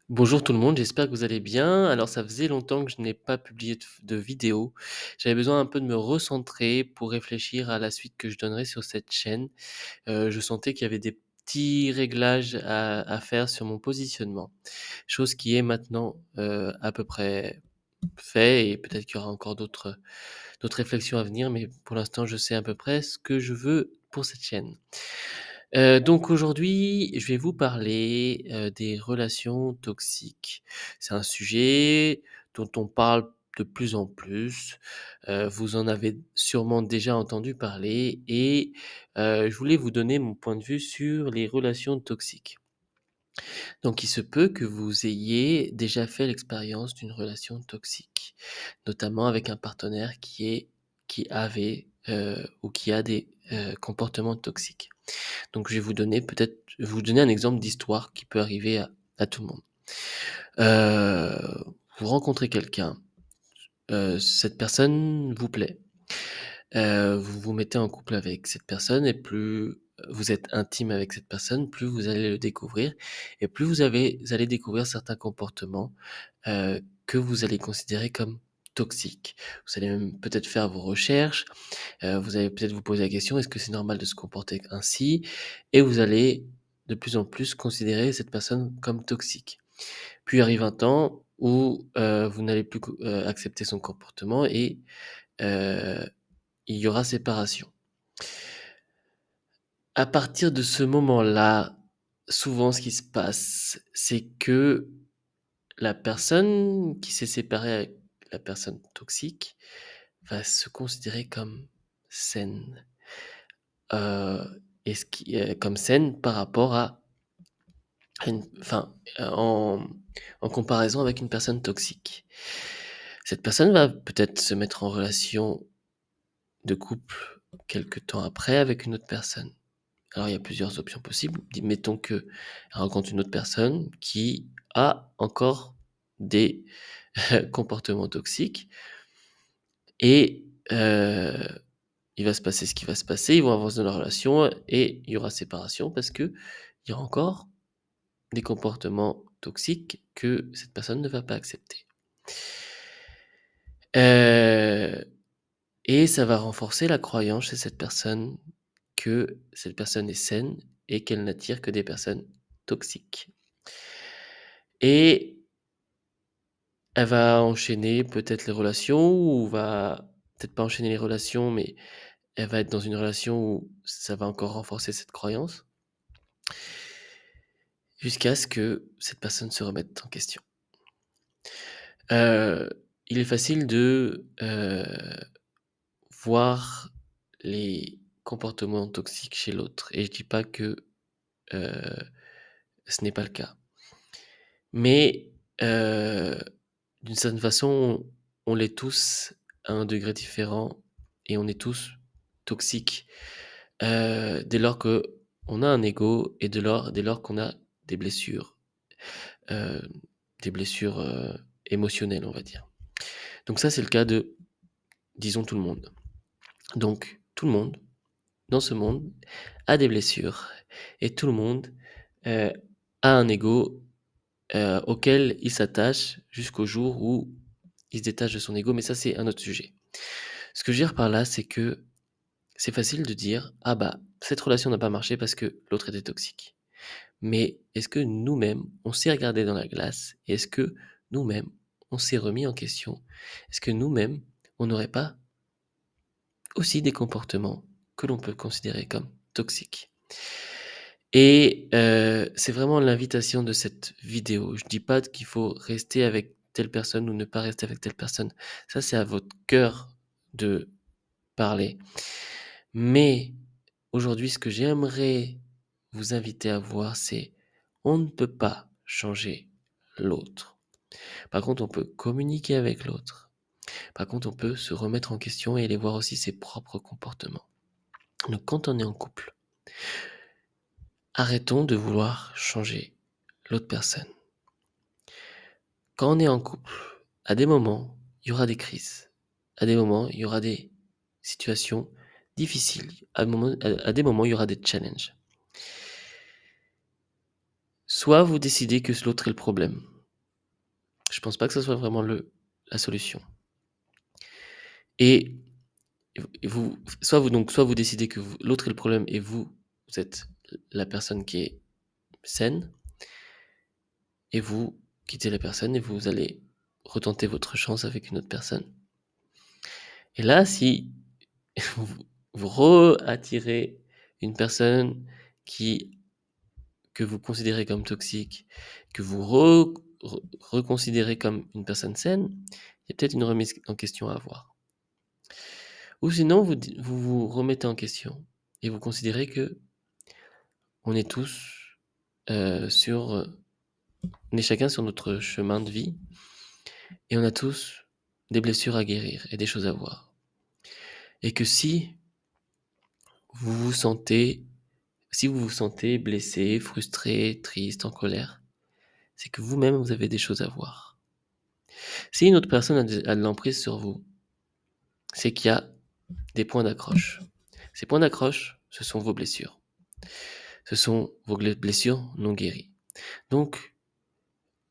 Bonjour tout le monde, j'espère que vous allez bien. Alors ça faisait longtemps que je n'ai pas publié de vidéo. J'avais besoin un peu de me recentrer pour réfléchir à la suite que je donnerais sur cette chaîne. Je sentais qu'il y avait des petits réglages à faire sur mon positionnement. Chose qui est maintenant, à peu près fait et peut-être qu'il y aura encore d'autres réflexions à venir, mais pour l'instant je sais à peu près ce que je veux pour cette chaîne. Donc aujourd'hui, je vais vous parler, des relations toxiques. C'est un sujet dont on parle de plus en plus, vous en avez sûrement déjà entendu parler et je voulais vous donner mon point de vue sur les relations toxiques. Donc il se peut que vous ayez déjà fait l'expérience d'une relation toxique, notamment avec un partenaire qui avait, ou qui a des, comportements toxiques. Donc je vais vous donner un exemple d'histoire qui peut arriver à tout le monde. Vous rencontrez quelqu'un, cette personne vous plaît, vous vous mettez en couple avec cette personne et plus vous êtes intime avec cette personne, plus vous allez le découvrir et plus vous allez découvrir certains comportements, que vous allez considérer comme toxiques. Vous allez même peut-être faire vos recherches, vous allez peut-être vous poser la question: «Est-ce que c'est normal de se comporter ainsi?» Et vous allez de plus en plus considérer cette personne comme toxique. Puis arrive un temps où, vous n'allez plus accepter son comportement et heu, il y aura séparation. À partir de ce moment-là, souvent ce qui se passe, c'est que la personne qui s'est séparée avec la personne toxique va se considérer comme saine. Et ce qui comme saine par rapport à une enfin, en comparaison avec une personne toxique. Cette personne va peut-être se mettre en relation de couple quelque temps après avec une autre personne. Alors il y a plusieurs options possibles. Mettons qu'elle rencontre une autre personne qui a encore des comportements toxiques et il va se passer ce qui va se passer, ils vont avancer dans la relation et il y aura séparation parce qu'il y aura encore des comportements toxiques que cette personne ne va pas accepter. Heu et ça va renforcer la croyance chez cette personne que cette personne est saine et qu'elle n'attire que des personnes toxiques. Et elle va enchaîner peut-être les relations ou va peut-être pas enchaîner les relations, mais elle va être dans une relation où ça va encore renforcer cette croyance, jusqu'à ce que cette personne se remette en question. Heu, il est facile de, voir les comportements toxiques chez l'autre et je dis pas que, heu, ce n'est pas le cas. Mais, heu, d'une certaine façon, on l'est tous à un degré différent et on est tous toxiques, dès lors qu'on a un ego et dès lors qu'on a des blessures, heu, des blessures, émotionnelles, on va dire. Donc ça, c'est le cas de, disons, tout le monde. Donc tout le monde, dans ce monde, a des blessures et tout le monde, heu, a un ego, auquel il s'attache jusqu'au jour où il se détache de son ego, mais ça, c'est un autre sujet. Ce que je veux dire par là, c'est que c'est facile de dire: «Ah bah, cette relation n'a pas marché parce que l'autre était toxique». Mais est-ce que nous-mêmes, on s'est regardé dans la glace et est-ce que nous-mêmes, on s'est remis en question? Est-ce que nous-mêmes, on n'aurait pas aussi des comportements que l'on peut considérer comme toxiques? Et c'est vraiment l'invitation de cette vidéo. Je dis pas qu'il faut rester avec telle personne ou ne pas rester avec telle personne. Ça, c'est à votre cœur de parler. Mais aujourd'hui, ce que j'aimerais vous inviter à voir, c'est on ne peut pas changer l'autre. Par contre, on peut communiquer avec l'autre. Par contre, on peut se remettre en question et aller voir aussi ses propres comportements. Donc quand on est en couple, arrêtons de vouloir changer l'autre personne. Quand on est en couple, à des moments, il y aura des crises. À des moments, il y aura des situations difficiles. À des moments, il y aura des challenges. Soit vous décidez que l'autre est le problème. Je pense pas que ça soit vraiment le la solution et vous soit vous décidez que vous l'autre est le problème et vous êtes la personne qui est saine et vous quittez la personne et vous allez retenter votre chance avec une autre personne. Et là, si vous attirez une personne qui que vous considérez comme toxique, que vous reconsidérez comme une personne saine, il y a peut-être une remise en question à avoir. Ou sinon vous vous remettez en question et vous considérez que on est tous, sur, on est chacun sur notre chemin de vie et on a tous des blessures à guérir et des choses à voir. Et que vous vous sentez si vous vous sentez blessé, frustré, triste, en colère, c'est que vous-même vous avez des choses à voir. Si une autre personne a de l'emprise sur vous, c'est qu'il y a des points d'accroche. Ces points d'accroche, ce sont vos blessures. Ce sont vos blessures non guéries. Donc,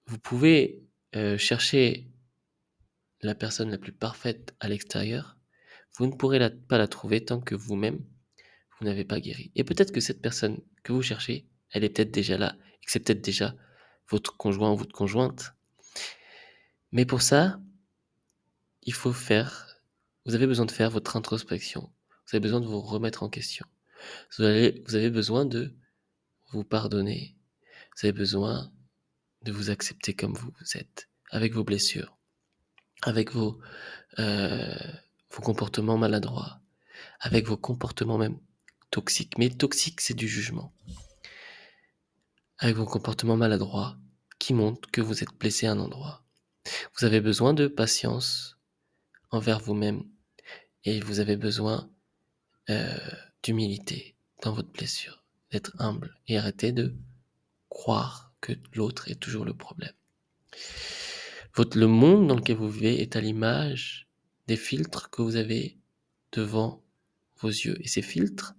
vous pouvez, chercher la personne la plus parfaite à l'extérieur, vous ne pourrez pas la trouver tant que vous-même, vous n'avez pas guéri. Et peut-être que cette personne que vous cherchez, elle est peut-être déjà là, et que c'est peut-être déjà votre conjoint ou votre conjointe. Mais pour ça, il faut faire vous avez besoin de faire votre introspection. Vous avez besoin de vous remettre en question. Vous avez besoin de vous pardonner. Vous avez besoin de vous accepter comme vous êtes, avec vos blessures, avec heu, vos comportements maladroits, avec vos comportements même toxiques. Mais toxique, c'est du jugement. Avec vos comportements maladroits qui montrent que vous êtes blessé à un endroit. Vous avez besoin de patience envers vous-même et vous avez besoin, heu, d'humilité dans votre blessure, d'être humble et arrêter de croire que l'autre est toujours le problème. Le monde dans lequel vous vivez est à l'image des filtres que vous avez devant vos yeux et ces filtres,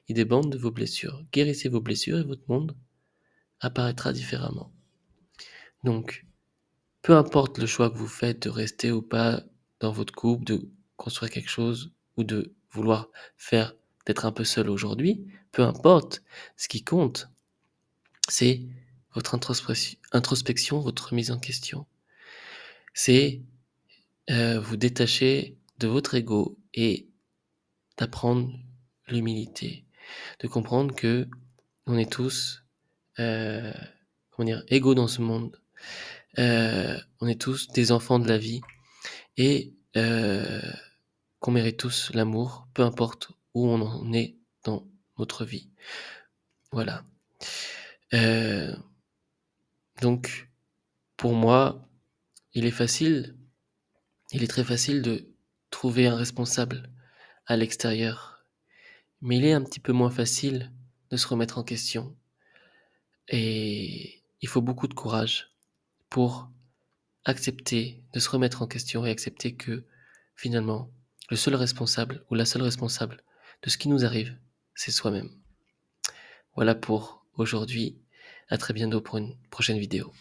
ils dépendent de vos blessures. Guérissez vos blessures et votre monde apparaîtra différemment. Donc, peu importe le choix que vous faites de rester ou pas dans votre couple, de construire quelque chose ou de vouloir faire d'être un peu seul aujourd'hui, peu importe, ce qui compte, c'est votre introspection, votre remise en question. C'est, vous détacher de votre ego et d'apprendre l'humilité, de comprendre qu'on est tous, heu, comment dire? Égaux dans ce monde. On est tous des enfants de la vie et qu'on mérite tous l'amour, peu importe où on en est dans notre vie. Voilà. Heu, donc pour moi, il est facile, il est très facile de trouver un responsable à l'extérieur, mais il est un petit peu moins facile de se remettre en question et il faut beaucoup de courage pour accepter de se remettre en question et accepter que, finalement, le seul responsable ou la seule responsable de ce qui nous arrive, c'est soi-même. Voilà pour aujourd'hui. À très bientôt pour une prochaine vidéo.